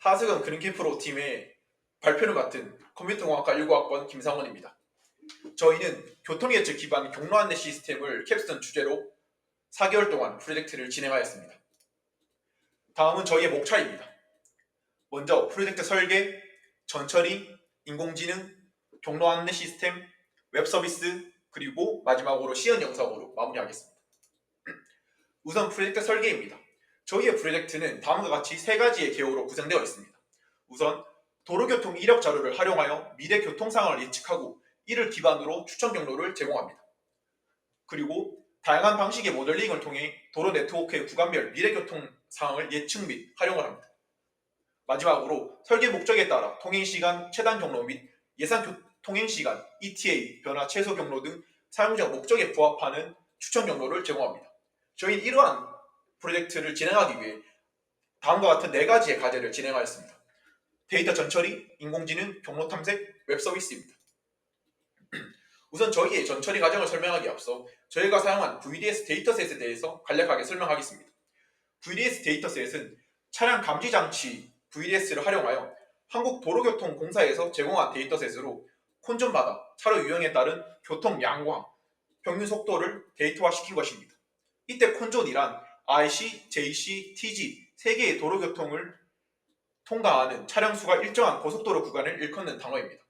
하승은 그린캠 프로팀의 발표를 맡은 컴퓨터공학과 1구학번 김상원입니다. 저희는 교통예측 기반 경로안내 시스템을 캡스톤 주제로 4개월 동안 프로젝트를 진행하였습니다. 다음은 저희의 목차입니다. 먼저 프로젝트 설계, 전처리, 인공지능, 경로안내 시스템, 웹서비스, 그리고 마지막으로 시연 영상으로 마무리하겠습니다. 우선 프로젝트 설계입니다. 저희의 프로젝트는 다음과 같이 3가지의 개요로 구성되어 있습니다. 우선 도로교통 이력 자료를 활용하여 미래 교통 상황을 예측하고 이를 기반으로 추천 경로를 제공합니다. 그리고 다양한 방식의 모델링을 통해 도로 네트워크의 구간별 미래 교통 상황을 예측 및 활용을 합니다. 마지막으로 설계 목적에 따라 통행시간, 최단 경로 및 예상 통행시간, ETA, 변화 최소 경로 등 사용자 목적에 부합하는 추천 경로를 제공합니다. 저희는 이러한 프로젝트를 진행하기 위해 다음과 같은 4가지의 과제를 진행하였습니다. 데이터 전처리, 인공지능, 경로 탐색, 웹서비스입니다. 우선 저희의 전처리 과정을 설명하기에 앞서 저희가 사용한 VDS 데이터셋에 대해서 간략하게 설명하겠습니다. VDS 데이터셋은 차량 감지 장치 VDS를 활용하여 한국도로교통공사에서 제공한 데이터셋으로 콘존마다 차로 유형에 따른 교통 양과 평균 속도를 데이터화시킨 것입니다. 이때 콘존이란 IC, JC, TG 3개의 도로교통을 통과하는 차량 수가 일정한 고속도로 구간을 일컫는 단어입니다.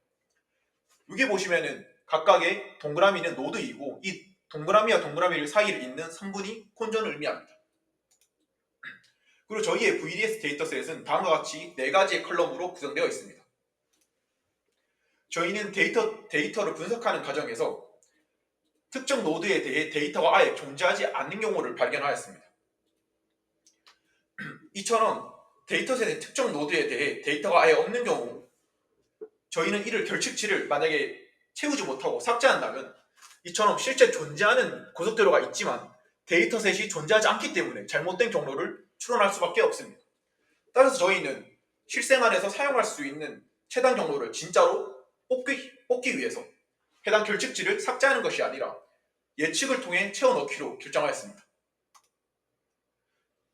여기 보시면은 각각의 동그라미는 노드이고 이 동그라미와 동그라미 사이를 잇는 선분이 콘존을 의미합니다. 그리고 저희의 VDS 데이터셋은 다음과 같이 4가지의 컬럼으로 구성되어 있습니다. 저희는 데이터를 분석하는 과정에서 특정 노드에 대해 데이터가 아예 존재하지 않는 경우를 발견하였습니다. 이처럼 데이터셋의 특정 노드에 대해 데이터가 아예 없는 경우 저희는 이를 결측치를 만약에 채우지 못하고 삭제한다면 이처럼 실제 존재하는 고속도로가 있지만 데이터셋이 존재하지 않기 때문에 잘못된 경로를 추론할 수밖에 없습니다. 따라서 저희는 실생활에서 사용할 수 있는 최단 경로를 진짜로 뽑기 위해서 해당 결측치를 삭제하는 것이 아니라 예측을 통해 채워넣기로 결정하였습니다.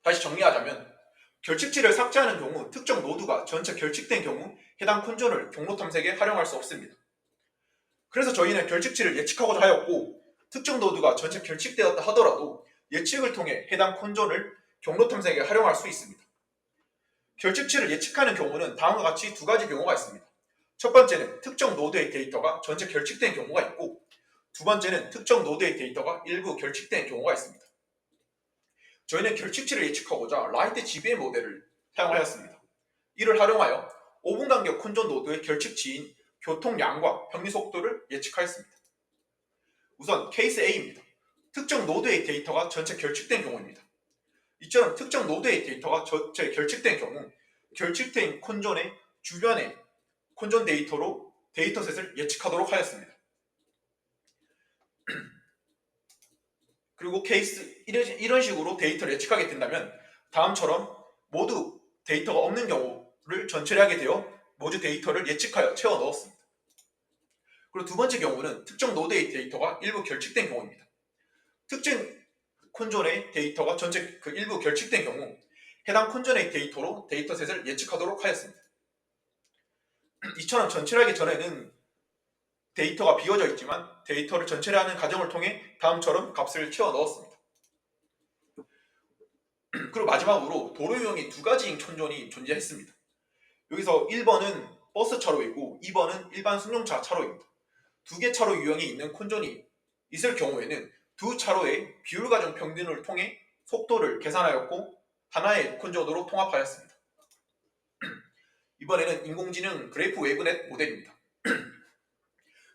다시 정리하자면 결측치를 삭제하는 경우 특정 노드가 전체 결측된 경우 해당 콘존을 경로 탐색에 활용할 수 없습니다. 그래서 저희는 결측치를 예측하고자 하였고 특정 노드가 전체 결측되었다 하더라도 예측을 통해 해당 콘존을 경로 탐색에 활용할 수 있습니다. 결측치를 예측하는 경우는 다음과 같이 2가지 경우가 있습니다. 첫 번째는 특정 노드의 데이터가 전체 결측된 경우가 있고 두 번째는 특정 노드의 데이터가 일부 결측된 경우가 있습니다. 저희는 결측치를 예측하고자 라이트 GBM 모델을 사용하였습니다. 이를 활용하여 5분 간격 콘존 노드의 결측치인 교통량과 평균 속도를 예측하였습니다. 우선 케이스 A입니다. 특정 노드의 데이터가 전체 결측된 경우입니다. 이처럼 특정 노드의 데이터가 전체 결측된 경우 결측된 콘존의 주변의 콘존 데이터로 데이터셋을 예측하도록 하였습니다. 그리고 이런 식으로 데이터를 예측하게 된다면 다음처럼 모두 데이터가 없는 경우를 전처리하게 되어 모두 데이터를 예측하여 채워 넣었습니다. 그리고 두 번째 경우는 특정 노드의 데이터가 일부 결측된 경우입니다. 특정 콘존의 데이터가 전체 일부 결측된 경우 해당 콘존의 데이터로 데이터셋을 예측하도록 하였습니다. 이처럼 전처리하기 전에는 데이터가 비워져 있지만 데이터를 전처리하는 과정을 통해 다음처럼 값을 채워 넣었습니다. 그리고 마지막으로 도로 유형이 2가지인 콘존이 존재했습니다. 여기서 1번은 버스 차로이고 2번은 일반 승용차 차로입니다. 2개 차로 유형이 있는 콘존이 있을 경우에는 두 차로의 비율 가중 평균을 통해 속도를 계산하였고 하나의 콘존으로 통합하였습니다. 이번에는 인공지능 그래프 웨이브넷 모델입니다.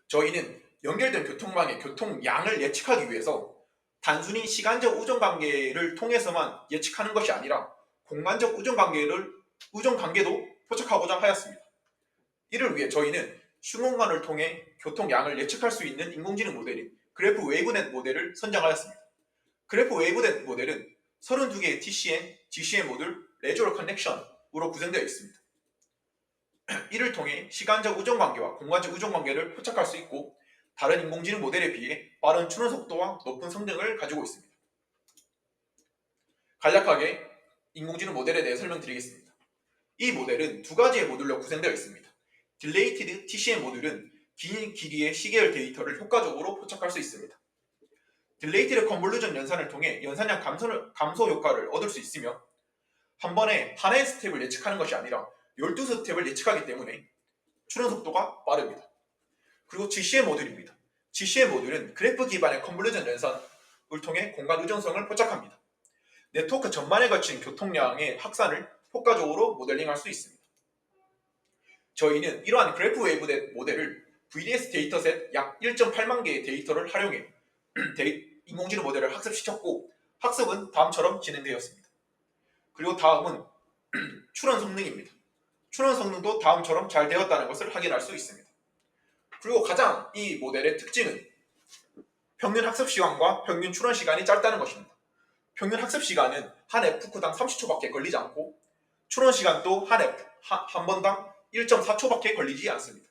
저희는 연결된 교통망의 교통량을 예측하기 위해서 단순히 시간적 우정관계를 통해서만 예측하는 것이 아니라 공간적 우정관계도 포착하고자 하였습니다. 이를 위해 저희는 시공간을 통해 교통량을 예측할 수 있는 인공지능 모델인 그래프 웨이브넷 모델을 선정하였습니다. 그래프 웨이브넷 모델은 32개의 TCN, GCN 모듈, 레저럴 커넥션으로 구성되어 있습니다. 이를 통해 시간적 우정관계와 공간적 우정관계를 포착할 수 있고 다른 인공지능 모델에 비해 빠른 추론 속도와 높은 성능을 가지고 있습니다. 간략하게 인공지능 모델에 대해 설명드리겠습니다. 이 모델은 두 가지의 모듈로 구성되어 있습니다. Dilated TCM 모듈은 긴 길이의 시계열 데이터를 효과적으로 포착할 수 있습니다. Dilated Convolution 연산을 통해 연산량 감소 효과를 얻을 수 있으며 한 번에 하나의 스텝을 예측하는 것이 아니라 12스텝을 예측하기 때문에 추론 속도가 빠릅니다. 그리고 GCM 모듈입니다. GCM 모듈은 그래프 기반의 컨볼루전 연산을 통해 공간 의존성을 포착합니다. 네트워크 전반에 걸친 교통량의 확산을 효과적으로 모델링할 수 있습니다. 저희는 이러한 그래프 웨이브넷 모델을 VDS 데이터셋 약 1.8만 개의 데이터를 활용해 인공지능 모델을 학습시켰고 학습은 다음처럼 진행되었습니다. 그리고 다음은 추론 성능입니다. 추론 성능도 다음처럼 잘 되었다는 것을 확인할 수 있습니다. 그리고 가장 이 모델의 특징은 평균 학습 시간과 평균 추론 시간이 짧다는 것입니다. 평균 학습 시간은 한 F당 30초밖에 걸리지 않고 추론 시간도 한 번당 1.4초밖에 걸리지 않습니다.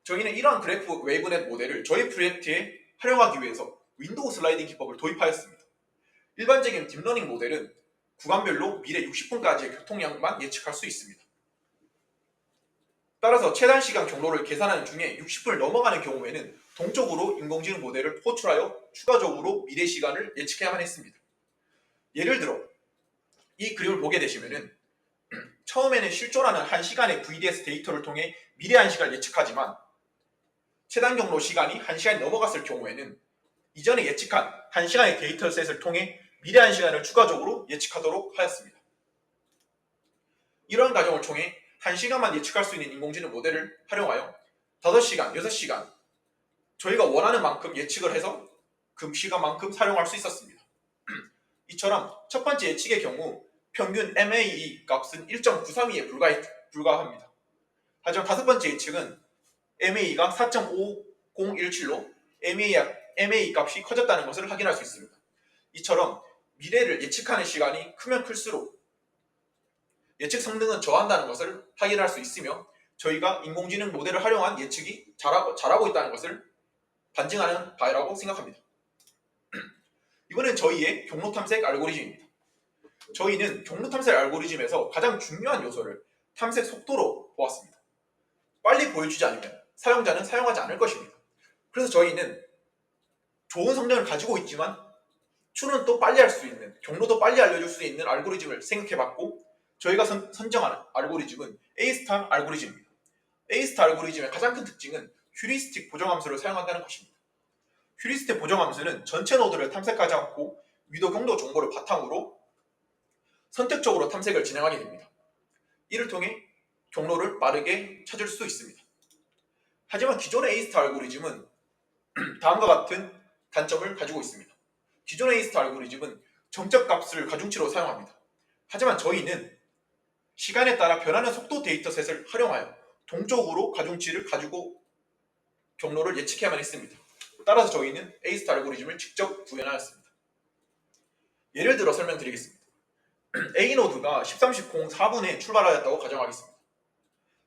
저희는 이러한 그래프 웨이브넷 모델을 저희 프로젝트에 활용하기 위해서 윈도우 슬라이딩 기법을 도입하였습니다. 일반적인 딥러닝 모델은 구간별로 미래 60분까지의 교통량만 예측할 수 있습니다. 따라서 최단 시간 경로를 계산하는 중에 60분을 넘어가는 경우에는 동적으로 인공지능 모델을 호출하여 추가적으로 미래 시간을 예측해야만 했습니다. 예를 들어 이 그림을 보게 되시면은 처음에는 실존하는 1시간의 VDS 데이터를 통해 미래 1시간을 예측하지만 최단 경로 시간이 1시간이 넘어갔을 경우에는 이전에 예측한 1시간의 데이터셋을 통해 미래 1시간을 추가적으로 예측하도록 하였습니다. 이러한 과정을 통해 1시간만 예측할 수 있는 인공지능 모델을 활용하여 5시간, 6시간 저희가 원하는 만큼 예측을 해서 그 시간만큼 사용할 수 있었습니다. 이처럼 첫 번째 예측의 경우 평균 MAE 값은 1.932에 불과합니다. 하지만 다섯 번째 예측은 MAE가 4.5017로 MAE 값이 커졌다는 것을 확인할 수 있습니다. 이처럼 미래를 예측하는 시간이 크면 클수록 예측 성능은 저한다는 것을 확인할 수 있으며 저희가 인공지능 모델을 활용한 예측이 잘하고 있다는 것을 반증하는 바라고 생각합니다. 이번엔 저희의 경로 탐색 알고리즘입니다. 저희는 경로 탐색 알고리즘에서 가장 중요한 요소를 탐색 속도로 보았습니다. 빨리 보여주지 않으면 사용자는 사용하지 않을 것입니다. 그래서 저희는 좋은 성능을 가지고 있지만 추론도 빨리 할 수 있는, 경로도 빨리 알려줄 수 있는 알고리즘을 생각해봤고 저희가 선정하는 알고리즘은 A-스타 알고리즘입니다. A-스타 알고리즘의 가장 큰 특징은 휴리스틱 보정함수를 사용한다는 것입니다. 휴리스틱 보정함수는 전체 노드를 탐색하지 않고 위도 경로 정보를 바탕으로 선택적으로 탐색을 진행하게 됩니다. 이를 통해 경로를 빠르게 찾을 수 있습니다. 하지만 기존의 A-스타 알고리즘은 다음과 같은 단점을 가지고 있습니다. 기존의 A-스타 알고리즘은 정적 값을 가중치로 사용합니다. 하지만 저희는 시간에 따라 변하는 속도 데이터셋을 활용하여 동적으로 가중치를 가지고 경로를 예측해야만 했습니다. 따라서 저희는 A-스타 알고리즘을 직접 구현하였습니다. 예를 들어 설명드리겠습니다. A노드가 13시 04분에 출발하였다고 가정하겠습니다.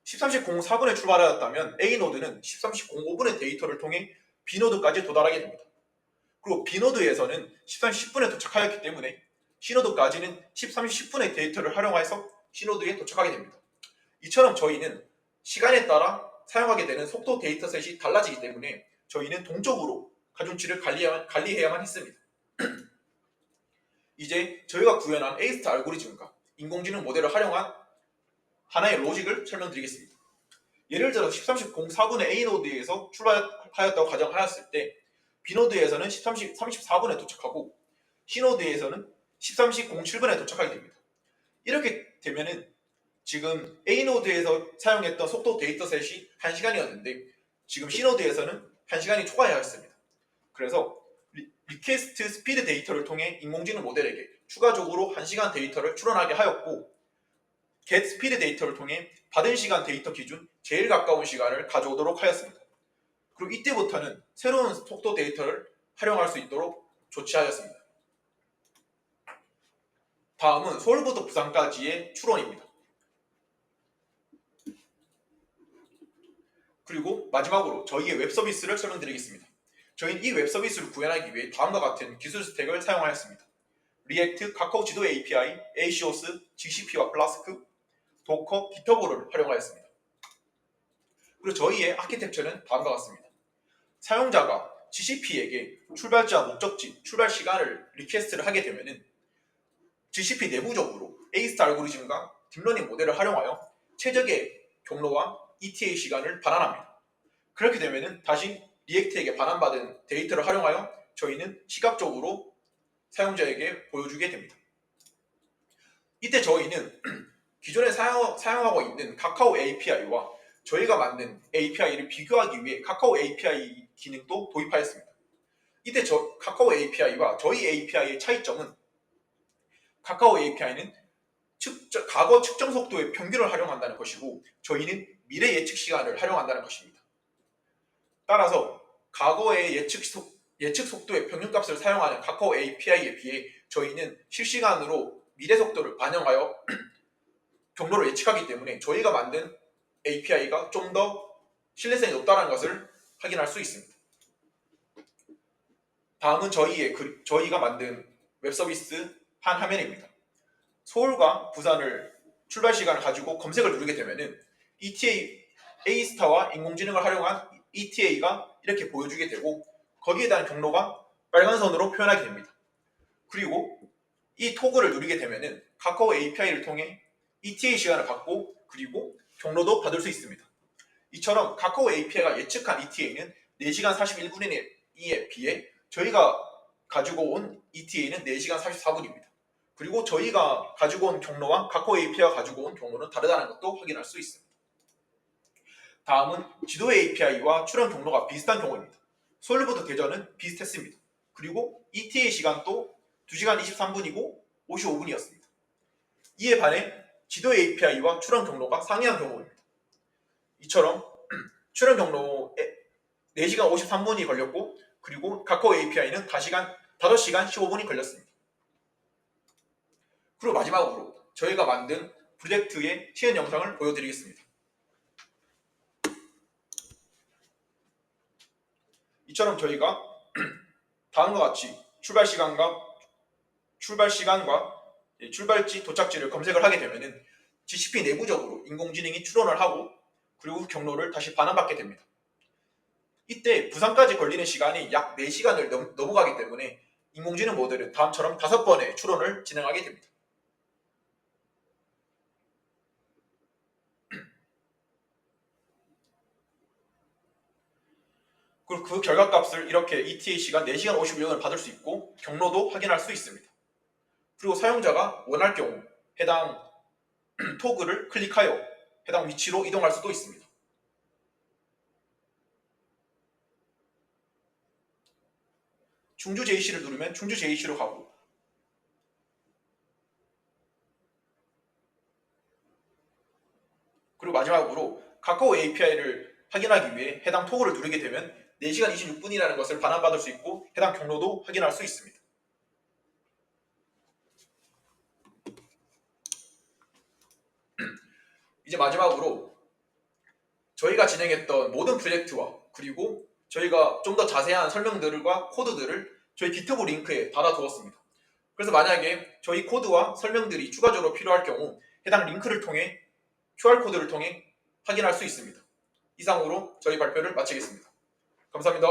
13시 04분에 출발하였다면 A노드는 13시 05분의 데이터를 통해 B노드까지 도달하게 됩니다. 그리고 B노드에서는 13시 10분에 도착하였기 때문에 C노드까지는 13시 10분의 데이터를 활용해서 C노드에 도착하게 됩니다. 이처럼 저희는 시간에 따라 사용하게 되는 속도 데이터셋이 달라지기 때문에 저희는 동적으로 가중치를 관리해야만 했습니다. 이제 저희가 구현한 A-스타 알고리즘과 인공지능 모델을 활용한 하나의 로직을 설명드리겠습니다. 예를 들어 13시 04분에 A노드에서 출발하였다고 가정하였을 때 B노드에서는 13시 34분에 도착하고 C노드에서는 13시 07분에 도착하게 됩니다. 이렇게 되면은 지금 A노드에서 사용했던 속도 데이터셋이 1시간이었는데 지금 C노드에서는 1시간이 초과하였습니다. 그래서 리퀘스트 스피드 데이터를 통해 인공지능 모델에게 추가적으로 1시간 데이터를 출원하게 하였고 get 스피드 데이터를 통해 받은 시간 데이터 기준 제일 가까운 시간을 가져오도록 하였습니다. 그리고 이때부터는 새로운 속도 데이터를 활용할 수 있도록 조치하였습니다. 다음은 서울부터 부산까지의 추론입니다. 그리고 마지막으로 저희의 웹 서비스를 설명드리겠습니다. 저희는 이 웹 서비스를 구현하기 위해 다음과 같은 기술 스택을 사용하였습니다. 리액트, 카카오 지도 API, ACOS, GCP와 플라스크, 도커, 기터브를 활용하였습니다. 그리고 저희의 아키텍처는 다음과 같습니다. 사용자가 GCP에게 출발지와 목적지, 출발 시간을 리퀘스트를 하게 되면은 GCP 내부적으로 A-스타 알고리즘과 딥러닝 모델을 활용하여 최적의 경로와 ETA 시간을 반환합니다. 그렇게 되면은 다시 리액트에게 반환받은 데이터를 활용하여 저희는 시각적으로 사용자에게 보여주게 됩니다. 이때 저희는 기존에 사용하고 있는 카카오 API와 저희가 만든 API를 비교하기 위해 카카오 API 기능도 도입하였습니다. 이때 카카오 API와 저희 API의 차이점은 카카오 API는 과거 측정 속도의 평균을 활용한다는 것이고 저희는 미래 예측 시간을 활용한다는 것입니다. 따라서 과거의 예측 속도의 평균값을 사용하는 카카오 API에 비해 저희는 실시간으로 미래 속도를 반영하여 경로를 예측하기 때문에 저희가 만든 API가 좀 더 신뢰성이 높다는 것을 확인할 수 있습니다. 다음은 저희가 만든 웹 서비스 한 화면입니다. 서울과 부산을 출발 시간을 가지고 검색을 누르게 되면은 ETA, A-스타와 인공지능을 활용한 ETA가 이렇게 보여주게 되고 거기에 대한 경로가 빨간 선으로 표현하게 됩니다. 그리고 이 토글을 누르게 되면은 카카오 API를 통해 ETA 시간을 받고 그리고 경로도 받을 수 있습니다. 이처럼 카카오 API가 예측한 ETA는 4시간 41분에 비해 저희가 가지고 온 ETA는 4시간 44분입니다. 그리고 저희가 가지고 온 경로와 카카오 API가 가지고 온 경로는 다르다는 것도 확인할 수 있습니다. 다음은 지도 API와 출현 경로가 비슷한 경우입니다. 서울부터 대전은 비슷했습니다. 그리고 ETA 시간도 2시간 23분이고 55분이었습니다. 이에 반해 지도 API와 출현 경로가 상이한 경우입니다. 이처럼 출현 경로에 4시간 53분이 걸렸고 그리고 카카오 API는 5시간 15분이 걸렸습니다. 그리고 마지막으로 저희가 만든 프로젝트의 시연 영상을 보여드리겠습니다. 이처럼 저희가 다음과 같이 출발지, 도착지를 검색을 하게 되면은 GCP 내부적으로 인공지능이 추론을 하고 그리고 경로를 다시 반환받게 됩니다. 이때 부산까지 걸리는 시간이 약 4시간을 넘어가기 때문에 인공지능 모델은 다음처럼 5번의 추론을 진행하게 됩니다. 그리고 그 결과값을 이렇게 ETA 시간 4시간 51분을 받을 수 있고 경로도 확인할 수 있습니다. 그리고 사용자가 원할 경우 해당 토글을 클릭하여 해당 위치로 이동할 수도 있습니다. 충주 JC를 누르면 충주 JC로 가고 그리고 마지막으로 카카오 API를 확인하기 위해 해당 토글을 누르게 되면 4시간 26분이라는 것을 반환받을 수 있고 해당 경로도 확인할 수 있습니다. 이제 마지막으로 저희가 진행했던 모든 프로젝트와 그리고 저희가 좀 더 자세한 설명들과 코드들을 저희 기터브 링크에 달아두었습니다. 그래서 만약에 저희 코드와 설명들이 추가적으로 필요할 경우 해당 링크를 통해 QR코드를 통해 확인할 수 있습니다. 이상으로 저희 발표를 마치겠습니다. 감사합니다.